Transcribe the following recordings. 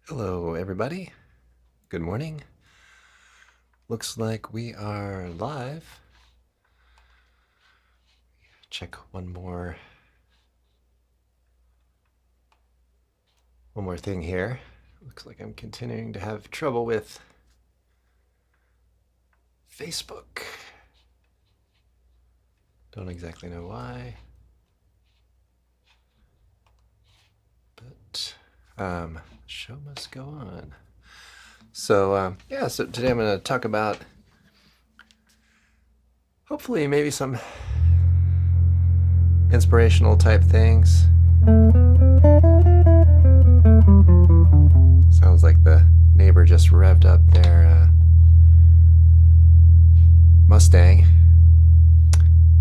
Hello, everybody. Good morning. Looks like we are live. Check one more thing here. Looks like I'm continuing to have trouble with Facebook. Don't exactly know why, but show must go on. So today I'm going to talk about hopefully maybe some inspirational type things. Sounds like the neighbor just revved up their Mustang.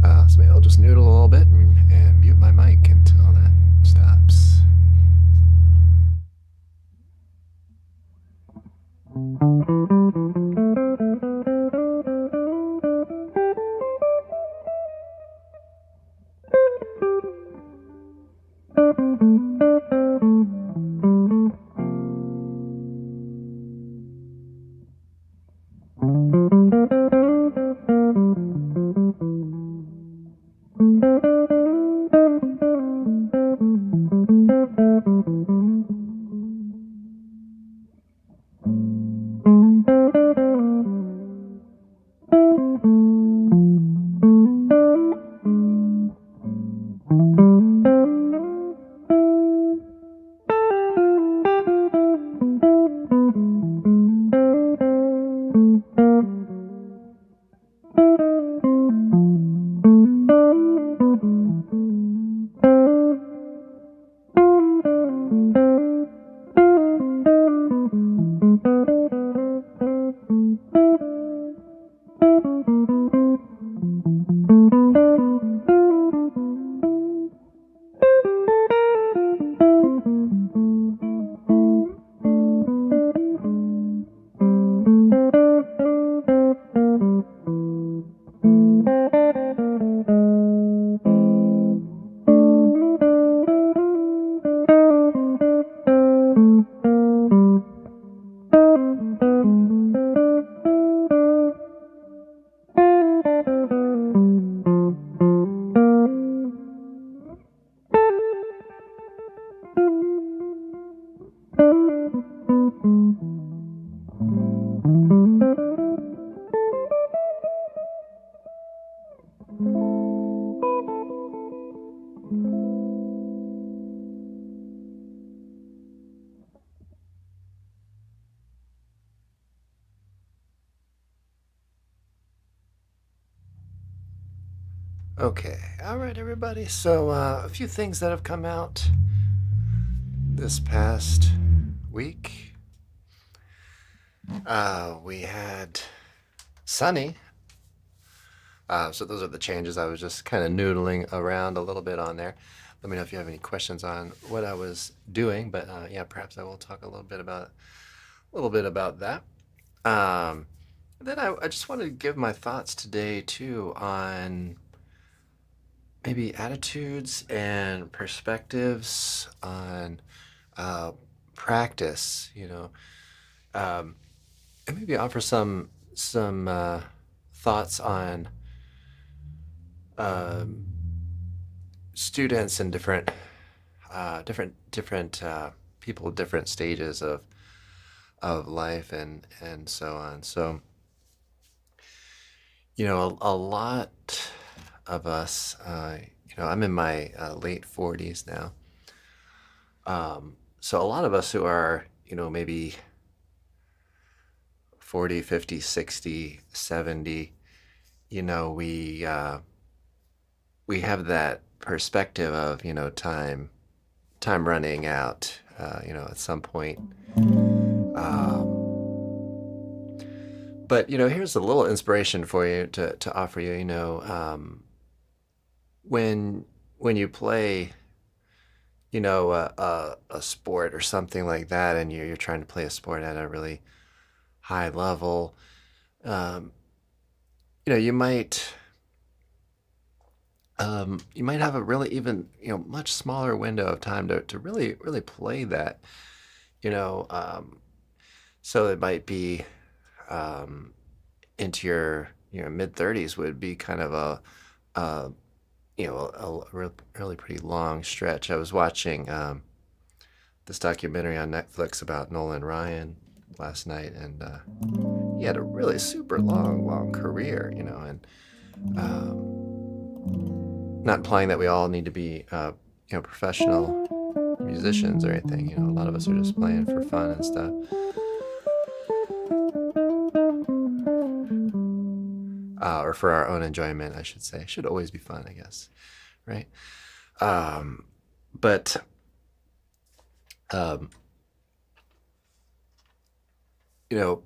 So maybe I'll just noodle a little bit and mute my mic until that stops. Okay, all right, everybody. So a few things that have come out this past week. We had sunny. So those are the changes. I was just kind of noodling around a little bit on there. Let me know if you have any questions on what I was doing. But yeah, perhaps I will talk a little bit about that. Then I just wanted to give my thoughts today too on maybe attitudes and perspectives on practice. And maybe offer some thoughts on students and different people, different stages of life and so on. So a lot of us, I'm in my late 40s now. So a lot of us who are maybe 40, 50, 60, 70, we have that perspective of time running out at some point. But here's a little inspiration for you to offer you. When you play a sport or something like that, and you're trying to play a sport at a really high level, you might have a really even much smaller window of time to really play that you know, so it might be um, into your mid 30s would be kind of a really pretty long stretch. I was watching this documentary on Netflix about Nolan Ryan last night, and he had a really super long career, and not implying that we all need to be, professional musicians or anything. A lot of us are just playing for fun and stuff. Or for our own enjoyment, I should say. Should always be fun, I guess, right? But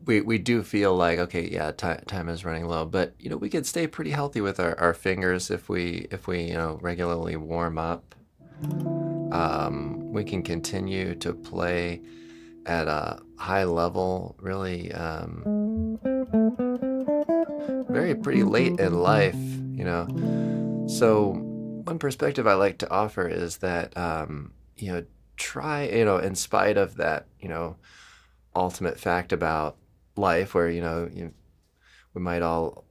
we do feel like, okay, yeah, time is running low, but we could stay pretty healthy with our fingers if we regularly warm up. We can continue to play at a high level, really very pretty late in life. So one perspective I like to offer is that try, in spite of that, ultimate fact about life where we might all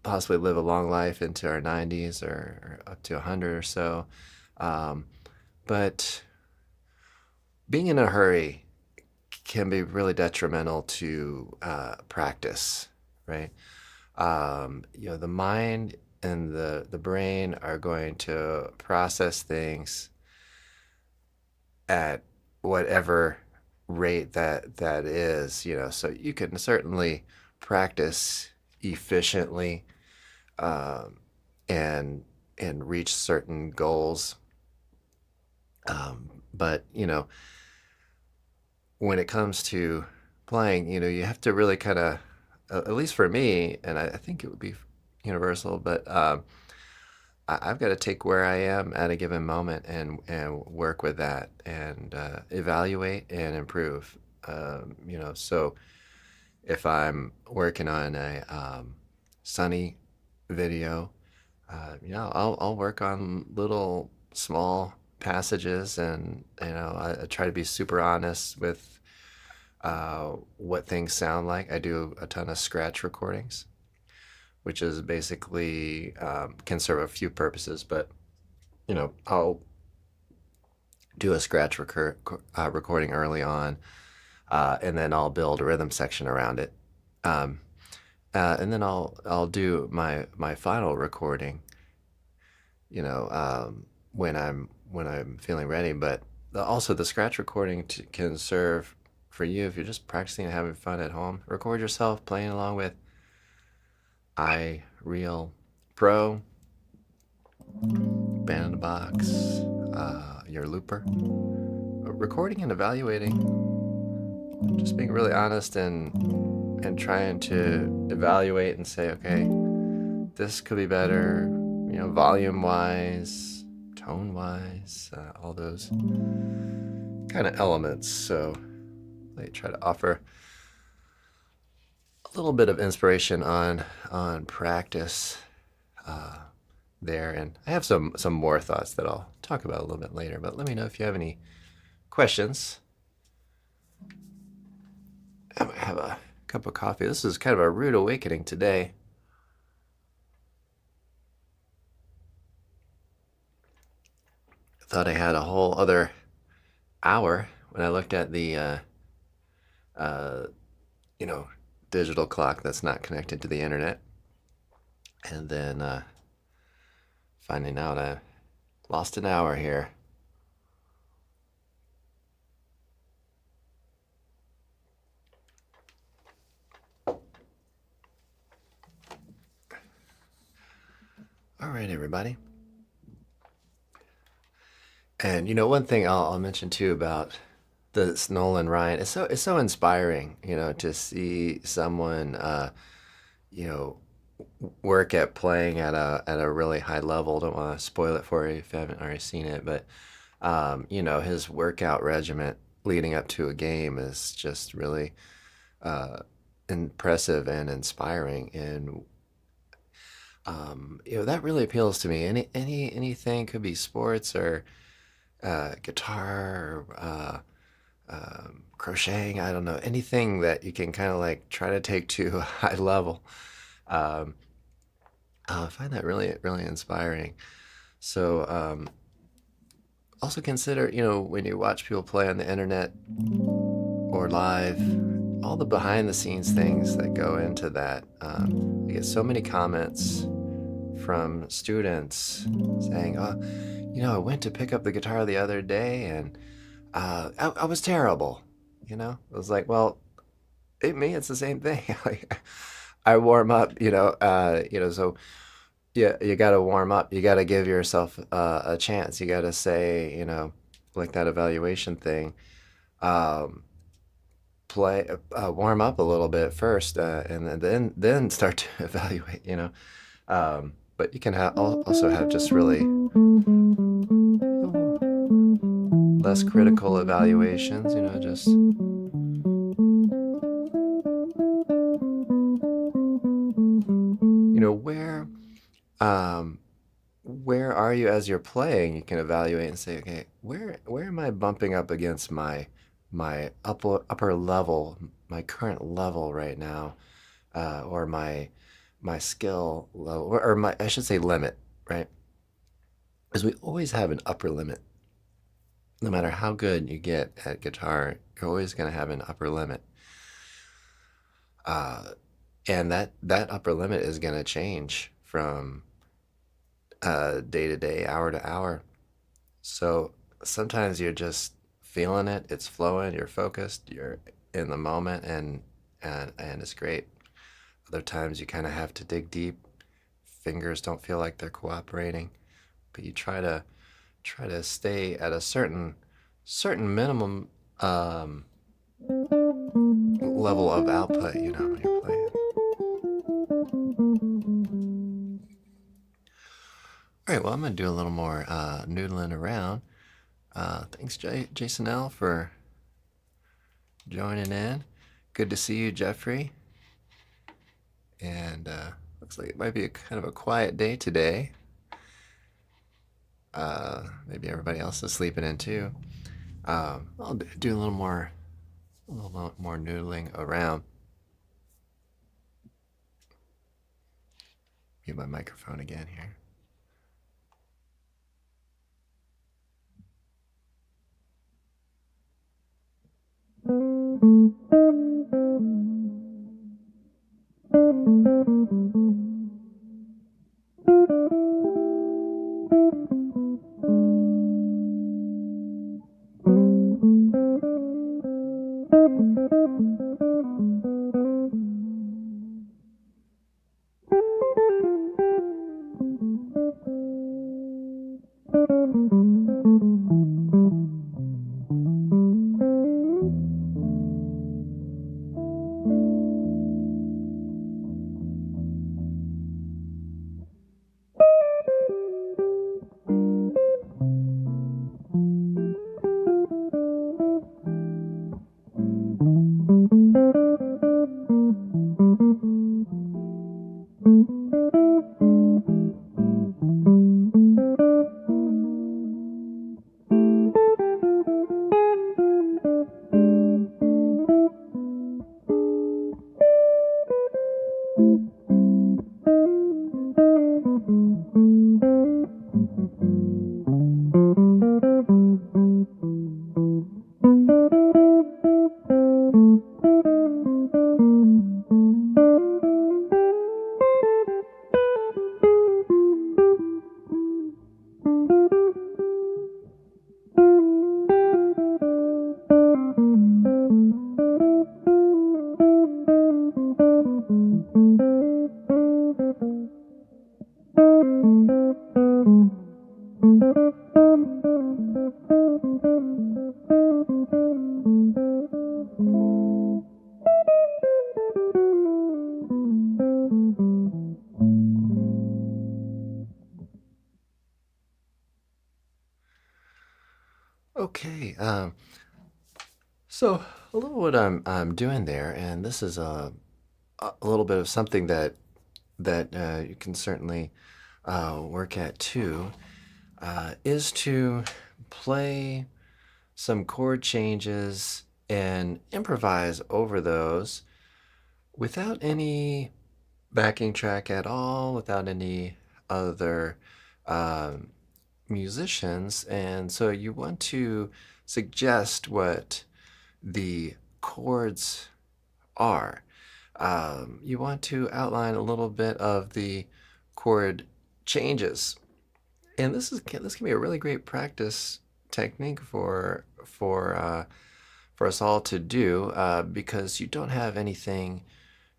possibly live a long life into our 90s or up to 100 or so, but being in a hurry can be really detrimental to practice, right? The mind and the brain are going to process things at whatever rate that is, so you can certainly practice efficiently and reach certain goals, but when it comes to playing, you have to really kind of, at least for me, and I think it would be universal, but I've got to take where I am at a given moment and work with that and evaluate and improve. So if I'm working on a sunny video, I'll work on little small passages, and I try to be super honest with what things sound like. I do a ton of scratch recordings, which is basically can serve a few purposes, but I'll do a scratch recording early on, and then I'll build a rhythm section around it, and then I'll do my final recording, when I'm feeling ready. But also the scratch recording can serve for you if you're just practicing and having fun at home. Record yourself playing along with iReal Pro, Band in the Box, your looper. Recording and evaluating, just being really honest and trying to evaluate and say, okay, this could be better, volume wise, tone wise, all those kind of elements. So I try to offer a little bit of inspiration on practice there, and I have some more thoughts that I'll talk about a little bit later, but let me know if you have any questions. I might have a cup of coffee. This is kind of a rude awakening today. I thought I had a whole other hour when I looked at the digital clock that's not connected to the internet, and then finding out I lost an hour here. All right, everybody. And one thing I'll mention too about this Nolan Ryan, it's so inspiring, to see someone work at playing at a really high level. Don't want to spoil it for you if you haven't already seen it, but his workout regimen leading up to a game is just really impressive and inspiring, and that really appeals to me. Anything, could be sports or guitar or crocheting, I don't know, anything that you can kind of like try to take to a high level. Um, I find that really, really inspiring. So, also consider, when you watch people play on the internet or live, all the behind the scenes things that go into that. I get so many comments from students saying, "Oh, I went to pick up the guitar the other day and I was terrible." It was like, well, it's the same thing. Like, I warm up, so yeah, you got to warm up. You got to give yourself a chance. You got to say, like that evaluation thing. Um, Play, warm up a little bit first, and then start to evaluate. But you can also have just really less critical evaluations. Just where where are you as you're playing? You can evaluate and say, okay, where am I bumping up against my upper level, my current level right now, or my skill level, or my, I should say, limit, right? Because we always have an upper limit. No matter how good you get at guitar, you're always going to have an upper limit. And that upper limit is going to change from day to day, hour to hour. So sometimes you're just feeling it, it's flowing, you're focused, you're in the moment, and it's great. Other times you kind of have to dig deep. Fingers don't feel like they're cooperating, but you try to stay at a certain minimum level of output, when you're playing. All right, well, I'm gonna do a little more noodling around. Thanks, Jason L, for joining in. Good to see you, Jeffrey. And looks like it might be kind of a quiet day today. Maybe everybody else is sleeping in too. I'll do a little more noodling around. Mute my microphone again here. Okay, so a little what I'm doing there, and this is a little bit of something that you can certainly work at too, is to play some chord changes and improvise over those without any backing track at all, without any other um, musicians. And so you want to suggest what the chords are. You want to outline a little bit of the chord changes, and this can be a really great practice technique for us all to do, because you don't have anything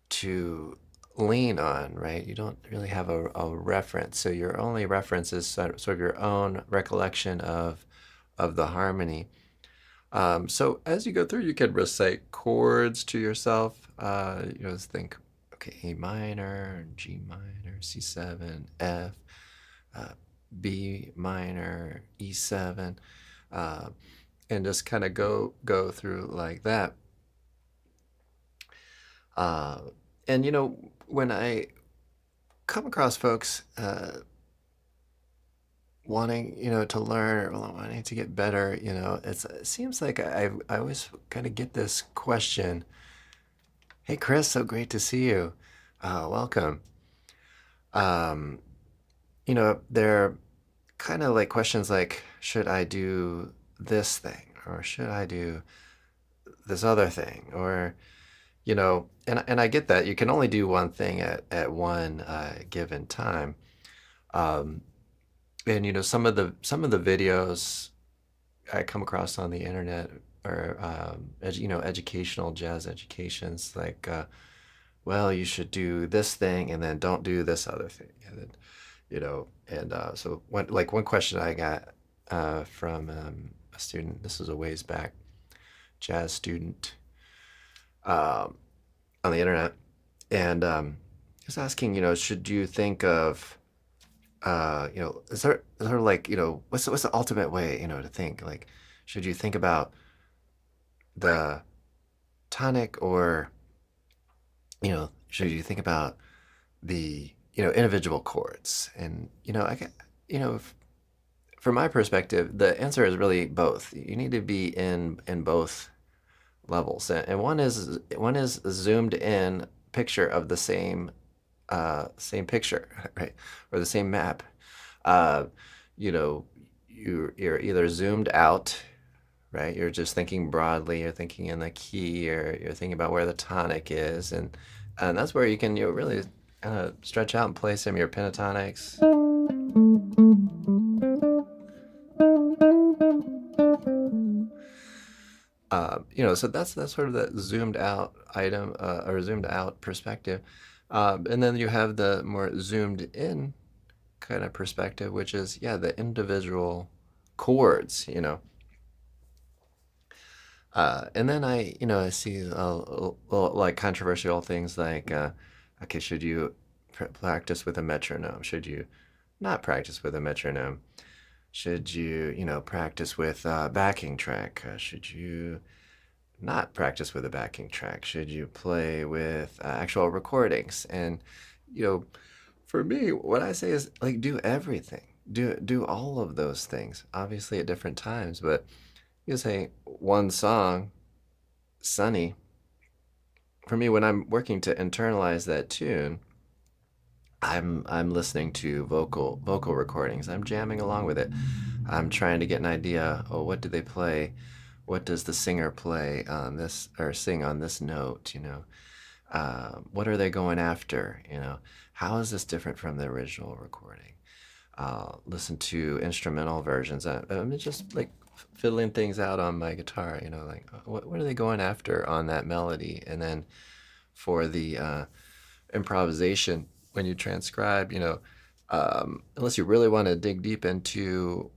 to lean on, right? You don't really have a reference, so your only reference is sort of your own recollection of the harmony. So as you go through, you can recite chords to yourself. Just think, okay, A minor, G minor, C7, F, uh, B minor, E7, uh, and just kind of go through like that. Uh, and when I come across folks wanting to learn or wanting to get better, it seems like I always kind of get this question. Hey Chris, so great to see you. Welcome. um, they're kind of like questions like, should I do this thing, or should I do this other thing, or and I get that you can only do one thing at one given time. um, and some of the videos I come across on the internet are educational jazz educations, like well, you should do this thing and then don't do this other thing, and then so one question I got from a student, this was a ways back, jazz student, um, on the internet, and he was asking, should you think of is there like, what's the ultimate way, to think, like, should you think about the tonic, or should you think about the individual chords? And I get, from my perspective, the answer is really both. You need to be in both levels, and one is a zoomed in picture of the same picture, right, or the same map. uh, you know you're either zoomed out, right? You're just thinking broadly, you're thinking in the key, or you're thinking about where the tonic is, and that's where you can really stretch out and play some of your pentatonics. So that's sort of that zoomed out item, or zoomed out perspective. And then you have the more zoomed in kind of perspective, which is, yeah, the individual chords. And then I see like controversial things like, okay, should you practice with a metronome? Should you not practice with a metronome? Should you, practice with a backing track? Should you not practice with a backing track? Should you play with actual recordings? And, you know, for me, what I say is, like, do everything. Do all of those things, obviously at different times. But you say one song, Sunny. For me, when I'm working to internalize that tune, I'm listening to vocal recordings. I'm jamming along with it. I'm trying to get an idea. Oh, what do they play? What does the singer play on this, or sing on this note? What are they going after? How is this different from the original recording? Listen to instrumental versions. I'm just like fiddling things out on my guitar. Like, what are they going after on that melody? And then for the improvisation, when you transcribe, unless you really want to dig deep into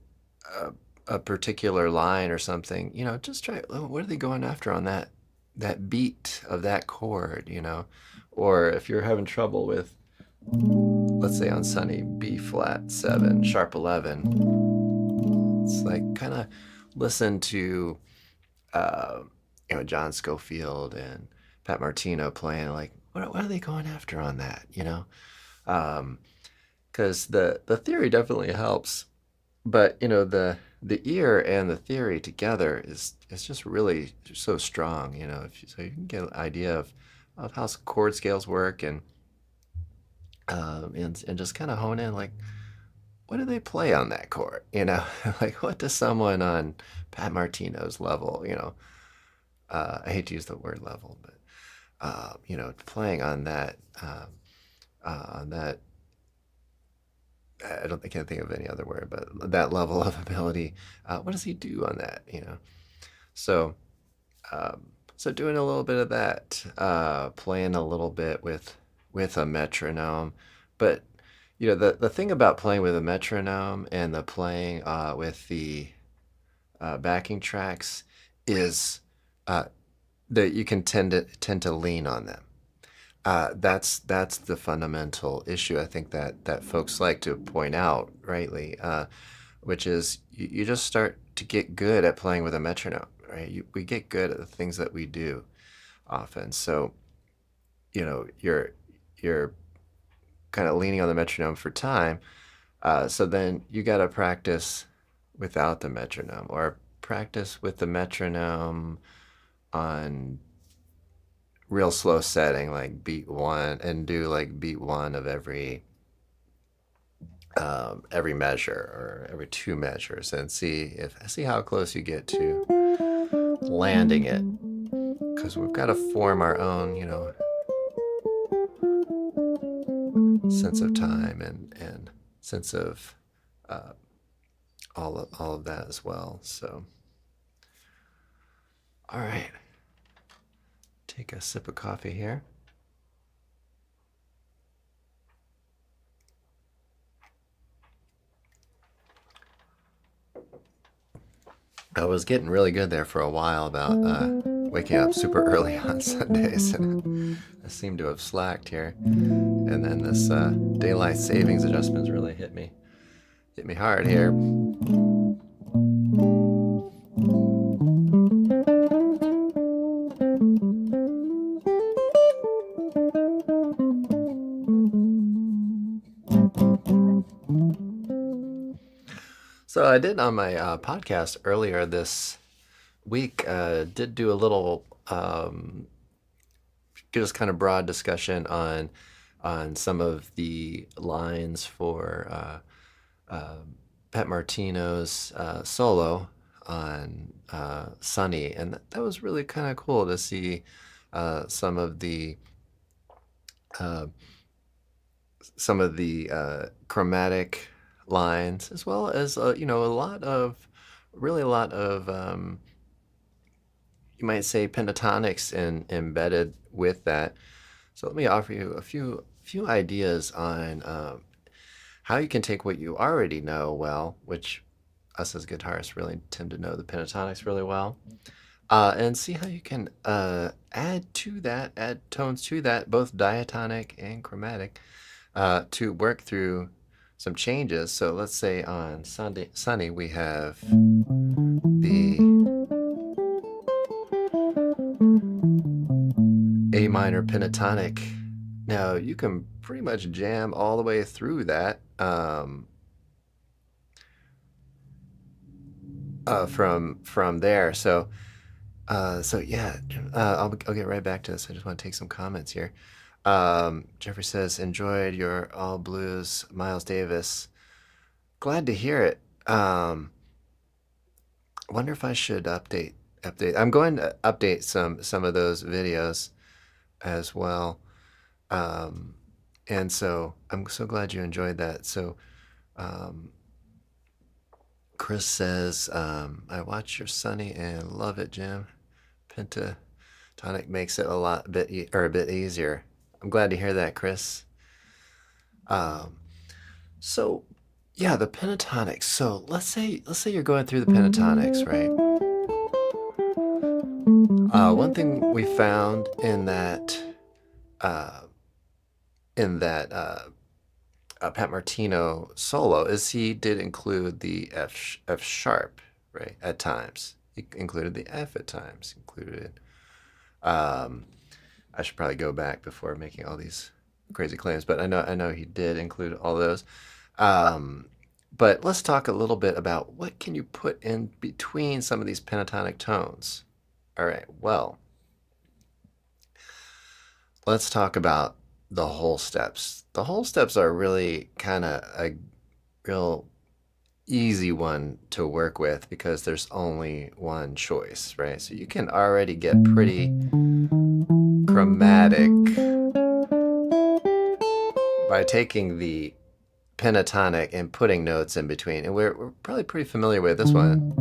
a particular line or something, just try, oh, what are they going after on that beat of that chord? Or if you're having trouble with, let's say on Sunny, B flat 7, sharp 11, it's like, kind of listen to John Scofield and Pat Martino playing, like, what are they going after on that? Because the theory definitely helps, but the the ear and the theory together is just really so strong, you know. So you can get an idea of how chord scales work, and just kind of hone in, like, what do they play on that chord, you know? Like, what does someone on Pat Martino's level, you know? I hate to use the word level, but you know, playing on that, on that. I can't think of any other word, but that level of ability. What does he do on that? You know, so so doing a little bit of that, playing a little bit with a metronome, but you know, the thing about playing with a metronome and the playing with the backing tracks is uh, that you can tend to lean on them. That's the fundamental issue, I think, that folks like to point out rightly, which is you just start to get good at playing with a metronome, right? We get good at the things that we do often. So, you know, you're kind of leaning on the metronome for time. So then you got to practice without the metronome, or practice with the metronome on real slow setting, like beat one, and do like beat one of every measure or every two measures, and see how close you get to landing it, because we've got to form our own, you know, sense of time and sense of all of that as well. So, all right, take a sip of coffee here. I was getting really good there for a while about waking up super early on Sundays, and I seem to have slacked here. And then this daylight savings adjustments really hit me hard here. So I did on my podcast earlier this week, did do a little just kind of broad discussion on some of the lines for Pat Martino's solo on Sunny, and that was really kind of cool to see some of the chromatic lines, as well as you know, a lot of you might say pentatonics embedded with that. So let me offer you a few ideas on how you can take what you already know well, which us as guitarists really tend to know the pentatonics really well, and see how you can add tones to that, both diatonic and chromatic, to work through some changes. So let's say on Sunny we have the A minor pentatonic. Now you can pretty much jam all the way through that from there. So yeah, I'll get right back to this. I just want to take some comments here. Jeffrey says, enjoyed your all blues, Miles Davis. Glad to hear it. Wonder if I should update. I'm going to update some of those videos as well. And so I'm so glad you enjoyed that. So Chris says, I watch your Sunny and love it, Jim. Pentatonic makes it a bit easier. I'm glad to hear that, Chris. So yeah, the pentatonics. So let's say you're going through the pentatonics, right? One thing we found in that Pat Martino solo is he did include the F sharp, right? At times he included the F at times. Included. I should probably go back before making all these crazy claims, but I know he did include all those. But let's talk a little bit about what can you put in between some of these pentatonic tones. All right, well, let's talk about the whole steps. The whole steps are really kind of a real easy one to work with because there's only one choice, right? So you can already get pretty chromatic by taking the pentatonic and putting notes in between. And we're probably pretty familiar with this one.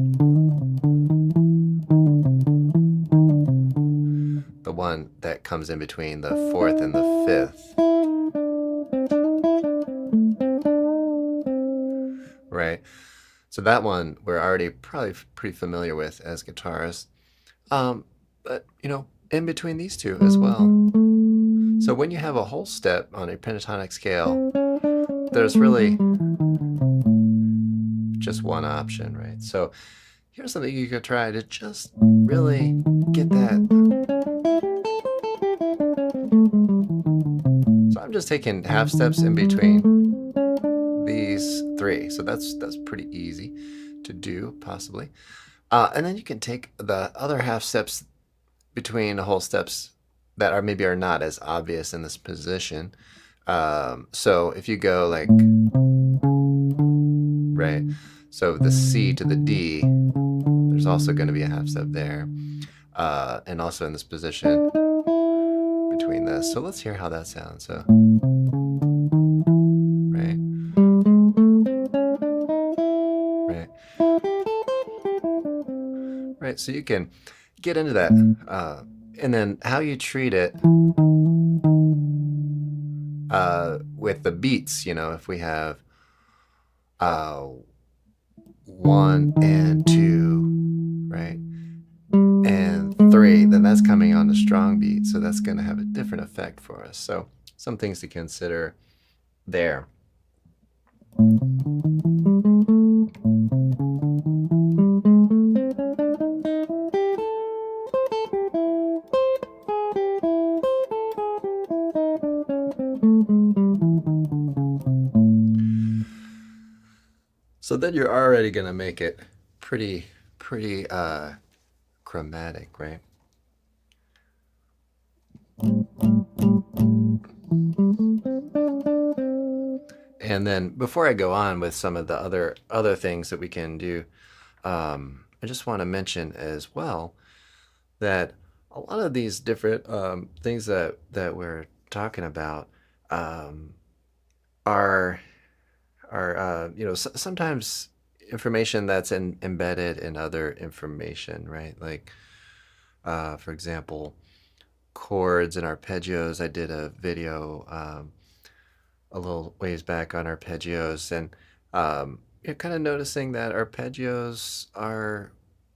The one that comes in between the fourth and the fifth. Right? So that one we're already probably pretty familiar with as guitarists. But, you know, in between these two as well. So when you have a whole step on a pentatonic scale, there's really just one option, right? So here's something you could try to just really get that. So I'm just taking half steps in between these three. So that's pretty easy to do, possibly. And then you can take the other half steps between the whole steps that are maybe are not as obvious in this position. So if you go like, right, so the C to the D, there's also going to be a half step there. And also in this position between this. So let's hear how that sounds. So, right, right, right. So you can get into that. And then how you treat it with the beats, you know, if we have 1 and 2, right, and 3, then that's coming on the strong beat, so that's going to have a different effect for us. So some things to consider there. So then you're already going to make it pretty chromatic, right? And then before I go on with some of the other things that we can do, I just want to mention as well that a lot of these different things that we're talking about are you know, sometimes information that's embedded in other information, right? Like, for example, chords and arpeggios. I did a video a little ways back on arpeggios, and you're kind of noticing that arpeggios are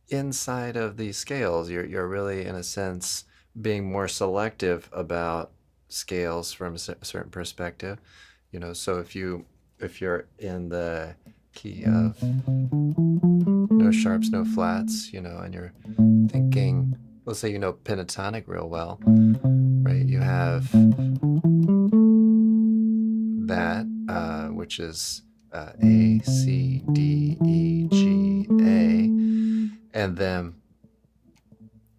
inside of these scales. You're really, in a sense, being more selective about scales from a certain perspective. You know, so if you're in the key of no sharps, no flats, you know, and you're thinking, let's say you know pentatonic real well, right? You have that, which is A, C, D, E, G, A, and then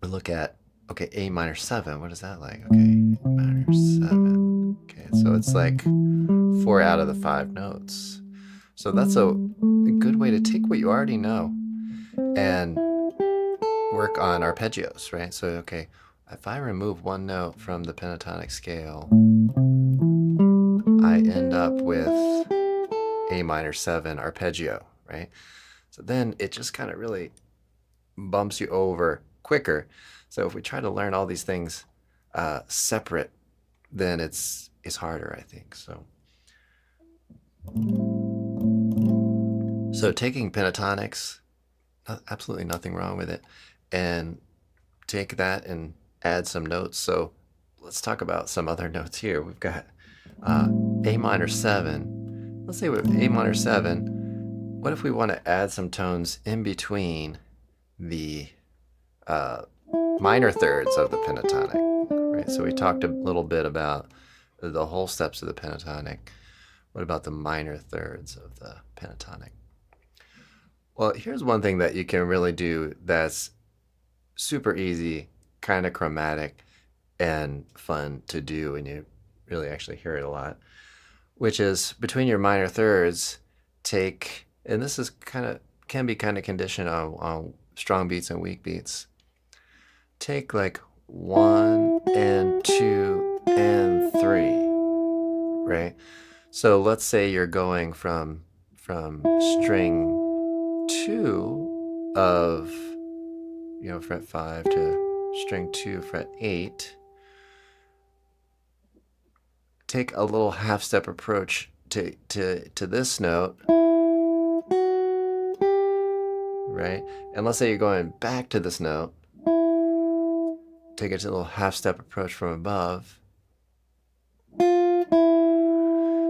we look at, okay, A minor 7, what is that like? Okay, A minor 7, okay, so it's like 4 out of the 5 notes. So that's a good way to take what you already know and work on arpeggios, right? So, okay, if I remove one note from the pentatonic scale, I end up with A minor 7 arpeggio, right? So then it just kind of really bumps you over quicker. So if we try to learn all these things separate, then it's harder, I think. So taking pentatonics, absolutely nothing wrong with it, and take that and add some notes. So let's talk about some other notes here. We've got A minor 7. Let's say with A minor 7, what if we want to add some tones in between the minor thirds of the pentatonic, right? So we talked a little bit about the whole steps of the pentatonic. What about the minor thirds of the pentatonic? Well, here's one thing that you can really do that's super easy, kind of chromatic, and fun to do, and you really actually hear it a lot, which is between your minor thirds, take, and this is can be kind of conditioned on strong beats and weak beats. Take like 1 and 2 and 3, right? So let's say you're going from string 2 of, fret 5 to string 2, fret 8. Take a little half-step approach to this note, right? And let's say you're going back to this note. Take a little half-step approach from above.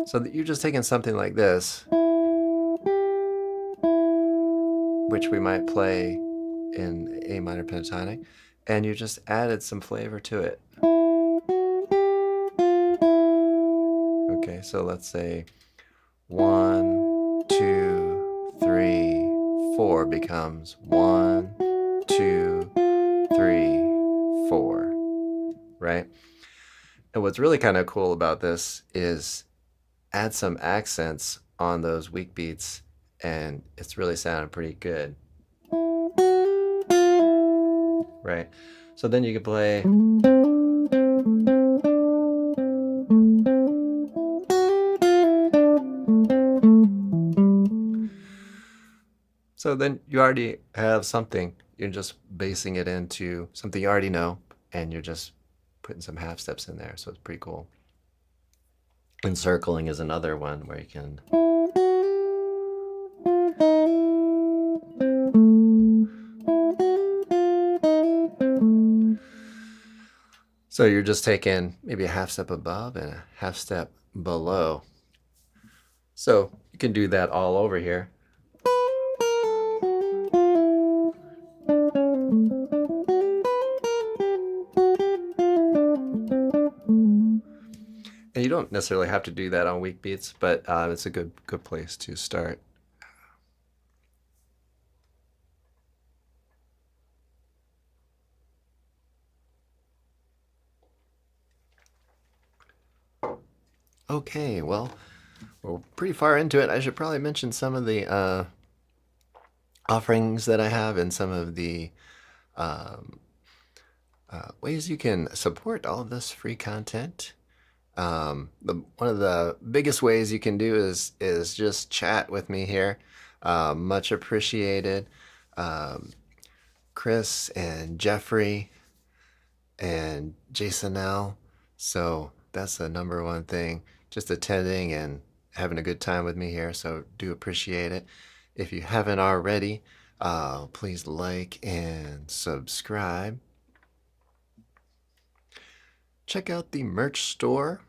So that you're just taking something like this, which we might play in A minor pentatonic, and you just added some flavor to it. Okay, so let's say 1, 2, 3, 4 becomes 1, 2, 3, 4, right? And what's really kind of cool about this is add some accents on those weak beats, and it's really sounding pretty good, right? So then you can play. So then you already have something. You're just basing it into something you already know, and you're just putting some half steps in there. So it's pretty cool. Encircling is another one where you can. So you're just taking maybe a half step above and a half step below. So you can do that all over here. And you don't necessarily have to do that on weak beats, but it's a good place to start. Okay, well, we're pretty far into it. I should probably mention some of the offerings that I have and some of the ways you can support all of this free content. One of the biggest ways you can do is just chat with me here. Much appreciated. Chris and Jeffrey and Jason L. So that's the number one thing, just attending and having a good time with me here. So do appreciate it. If you haven't already, please like and subscribe. Check out the merch store.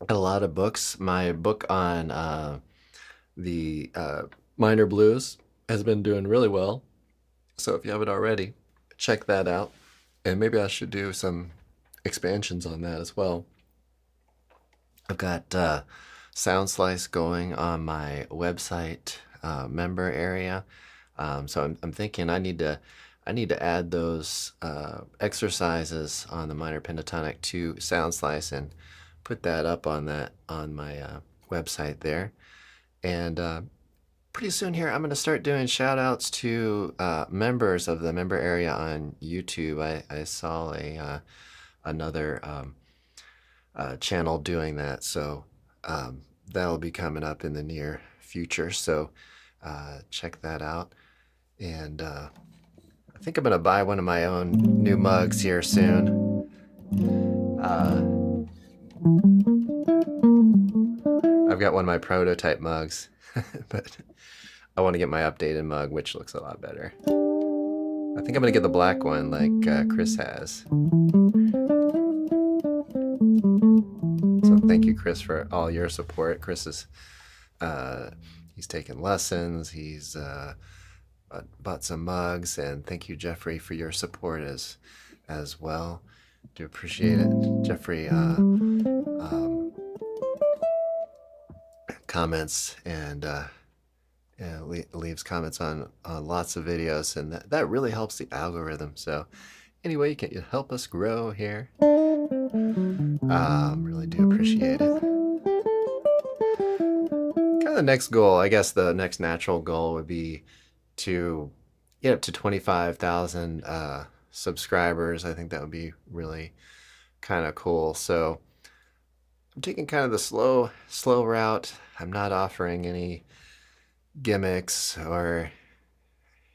Got a lot of books. My book on the minor blues has been doing really well. So if you haven't already, check that out. And maybe I should do some expansions on that as well. I've got Sound Slice going on my website member area. So I'm thinking I need to add those exercises on the minor pentatonic to Sound Slice and put that up on my website there. And pretty soon here, I'm going to start doing shout outs to members of the member area on YouTube. I saw another channel doing that, so that'll be coming up in the near future. So check that out. And I think I'm going to buy one of my own new mugs here soon. I've got one of my prototype mugs, but I want to get my updated mug, which looks a lot better. I think I'm going to get the black one like Chris has. So thank you, Chris, for all your support. Chris is, he's taken lessons. He's bought some mugs, and thank you, Jeffrey, for your support as well. Do appreciate it. Jeffrey comments and leaves comments on lots of videos, and that really helps the algorithm. So anyway, can you help us grow here? Really do appreciate it. Kind of the next goal, I guess the next natural goal would be to get up to 25,000 subscribers. I think that would be really kind of cool. So I'm taking kind of the slow route. I'm not offering any gimmicks or,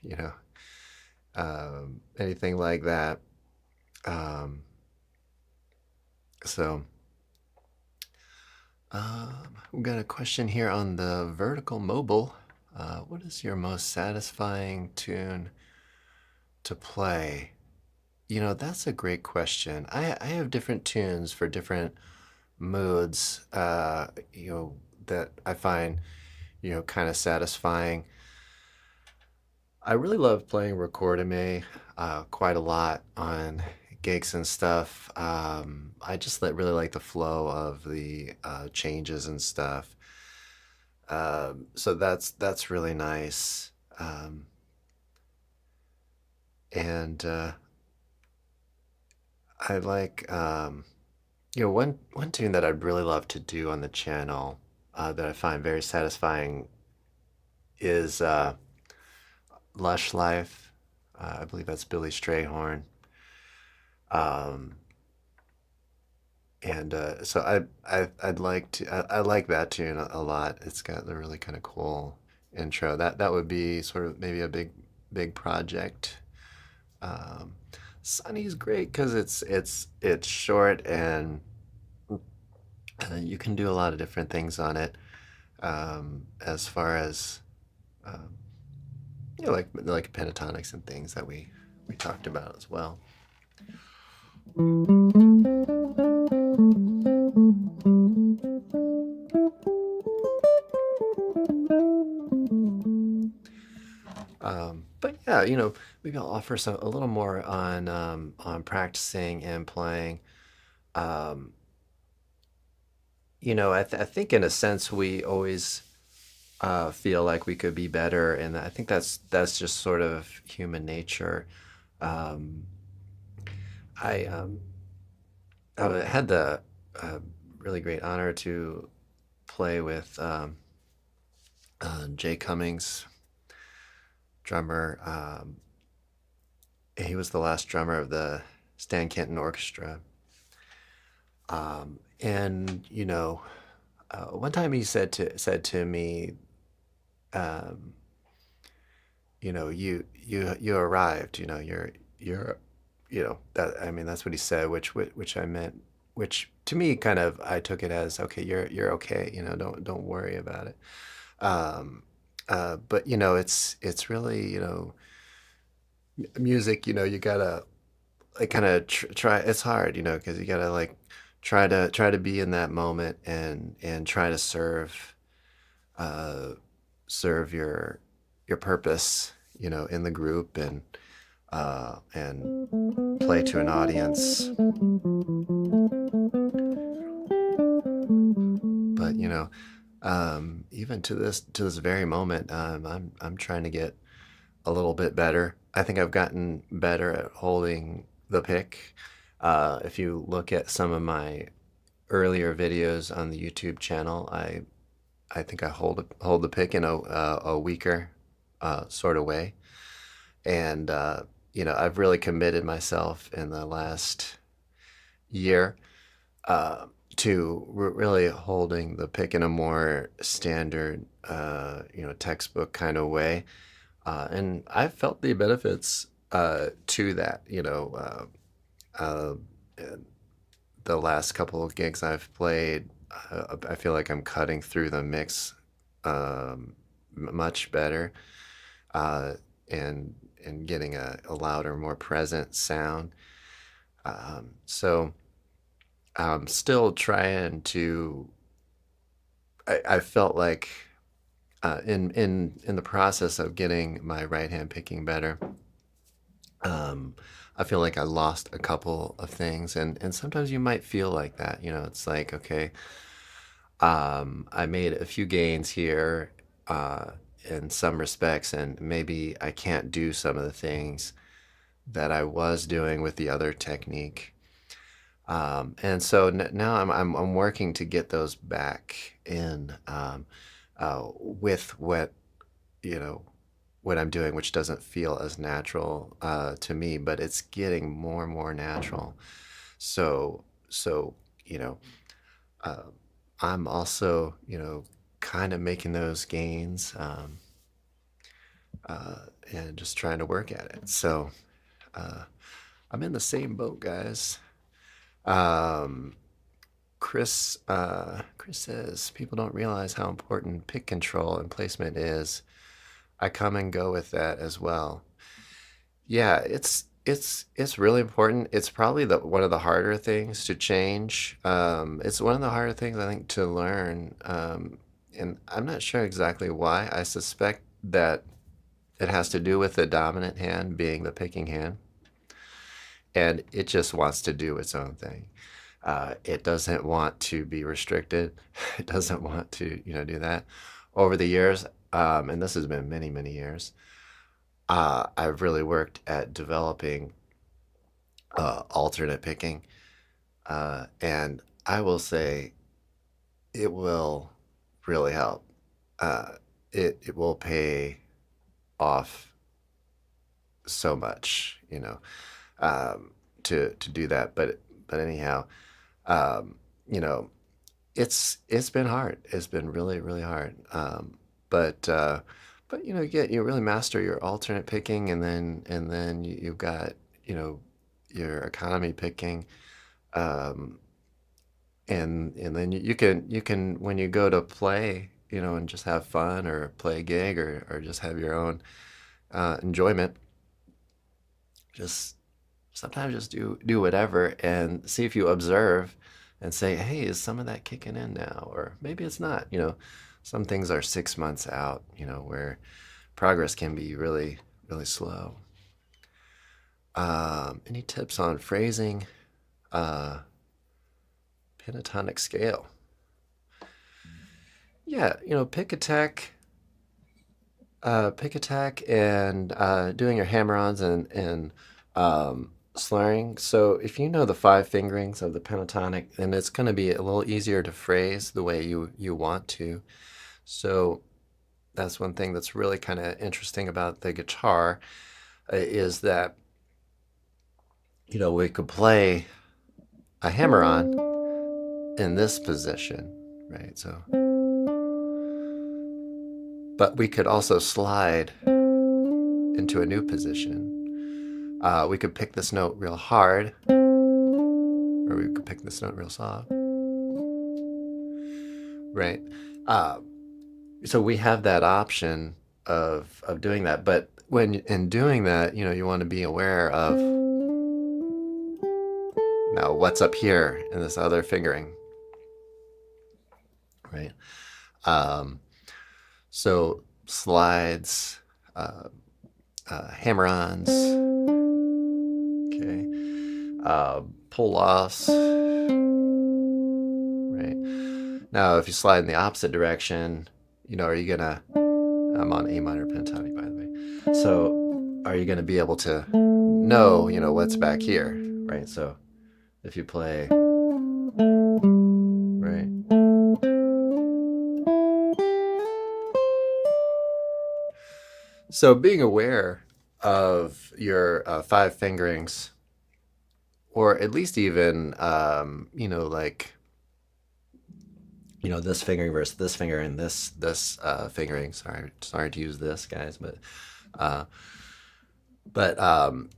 you know, anything like that. So we've got a question here on the vertical mobile. What is your most satisfying tune to play? You know, that's a great question. I have different tunes for different moods, you know, that I find, you know, kind of satisfying. I really love playing recordame quite a lot on gigs and stuff. I just really like the flow of the changes and stuff. So that's really nice. And I like, you know, one tune that I'd really love to do on the channel that I find very satisfying is Lush Life. I believe that's Billy Strayhorn. And so I'd like to I like that tune a lot. It's got the really kind of cool intro. That would be sort of maybe a big project. Sunny's great because it's short and you can do a lot of different things on it. As far as you know, like pentatonics and things that we talked about as well. But yeah, you know, maybe I'll offer a little more on practicing and playing. You know, I think in a sense we always feel like we could be better, and I think that's just sort of human nature. Um, I had the really great honor to play with Jay Cummings, drummer. He was the last drummer of the Stan Kenton Orchestra. And you know, one time he said to me, you know, you arrived. You know, you're you know, that, I mean, that's what he said, which I meant, which to me kind of, I took it as, okay, you're okay. You know, don't worry about it. But you know, it's really, you know, music. You know, you gotta like kind of try. It's hard, you know, because you gotta like try to be in that moment and try to serve your purpose, you know, in the group and play to an audience. But you know, even to this very moment, I'm trying to get a little bit better. I think I've gotten better at holding the pick. If you look at some of my earlier videos on the YouTube channel, I think I hold the pick in a weaker sort of way, and you know, I've really committed myself in the last year to really holding the pick in a more standard, you know, textbook kind of way, and I've felt the benefits to that. You know, the last couple of gigs I've played, I feel like I'm cutting through the mix much better, and getting a louder, more present sound. So I'm still trying to. I felt like in the process of getting my right hand picking better, I feel like I lost a couple of things, and sometimes you might feel like that. You know, it's like, okay, I made a few gains here uh, in some respects, and maybe I can't do some of the things that I was doing with the other technique. And so now I'm working to get those back in with what you know what I'm doing, which doesn't feel as natural to me, but it's getting more and more natural. So you know, uh, I'm also kind of making those gains and just trying to work at it. So uh, I'm in the same boat, guys. Um, Chris says people don't realize how important pick control and placement is. I come and go with that as well. Yeah, it's really important. It's probably the one of the harder things to change. It's one of the harder things I think to learn. And I'm not sure exactly why. I suspect that it has to do with the dominant hand being the picking hand, and it just wants to do its own thing. It doesn't want to be restricted. It doesn't want to, do that. Over the years, and this has been many, many years, I've really worked at developing alternate picking, and I will say it will really help. Uh, it will pay off so much, to do that. But anyhow, um, you know, it's been hard. It's been really, really hard. But you really master your alternate picking, and then you've got your economy picking, um, and then you can when you go to play, and just have fun or play a gig or just have your own enjoyment. Just sometimes just do whatever and see if you observe and say, hey, is some of that kicking in now? Or maybe it's not. Some things are 6 months out, where progress can be really, really slow. Any tips on phrasing pentatonic scale? Yeah, pick attack, and doing your hammer-ons and slurring. So if you know the five fingerings of the pentatonic, then it's going to be a little easier to phrase the way you want to. So that's one thing that's really kind of interesting about the guitar, is that we could play a hammer-on in this position, right? So, but we could also slide into a new position. We could pick this note real hard, or we could pick this note real soft, right? So we have that option of doing that. But when in doing that, you want to be aware of now what's up here in this other fingering, right? So slides, hammer-ons, okay, pull-offs, right? Now, if you slide in the opposite direction, are you gonna? I'm on A minor pentatonic, by the way. So, are you gonna be able to know, what's back here, right? So, if you play, right? So being aware of your five fingerings, or at least even, like, this fingering versus this finger and this fingering. Sorry to use this, guys, but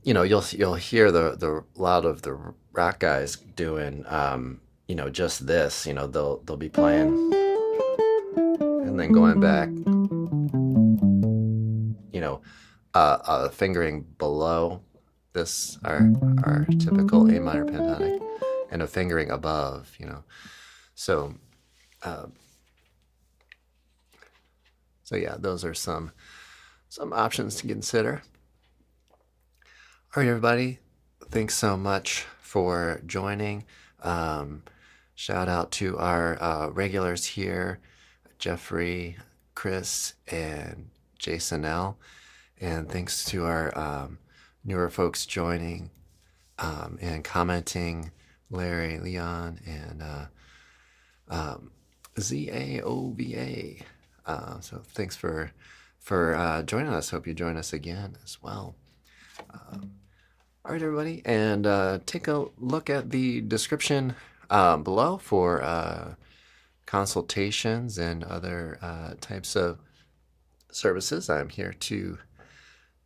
you'll hear the lot of the rock guys doing, just this. They'll be playing and then going back. Fingering below this, our typical A minor pentatonic, and a fingering above, So, yeah, those are some options to consider. All right, everybody, thanks so much for joining. Shout out to our regulars here, Jeffrey, Chris, and Jason L. And thanks to our newer folks joining and commenting, Larry, Leon, and ZAOVA. So thanks for joining us. Hope you join us again as well. All right, everybody, and take a look at the description below for consultations and other types of services. I'm here to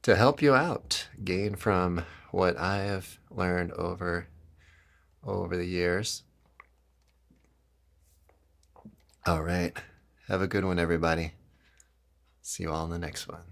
help you out, gain from what I have learned over the years. All right, have a good one, everybody. See you all in the next one.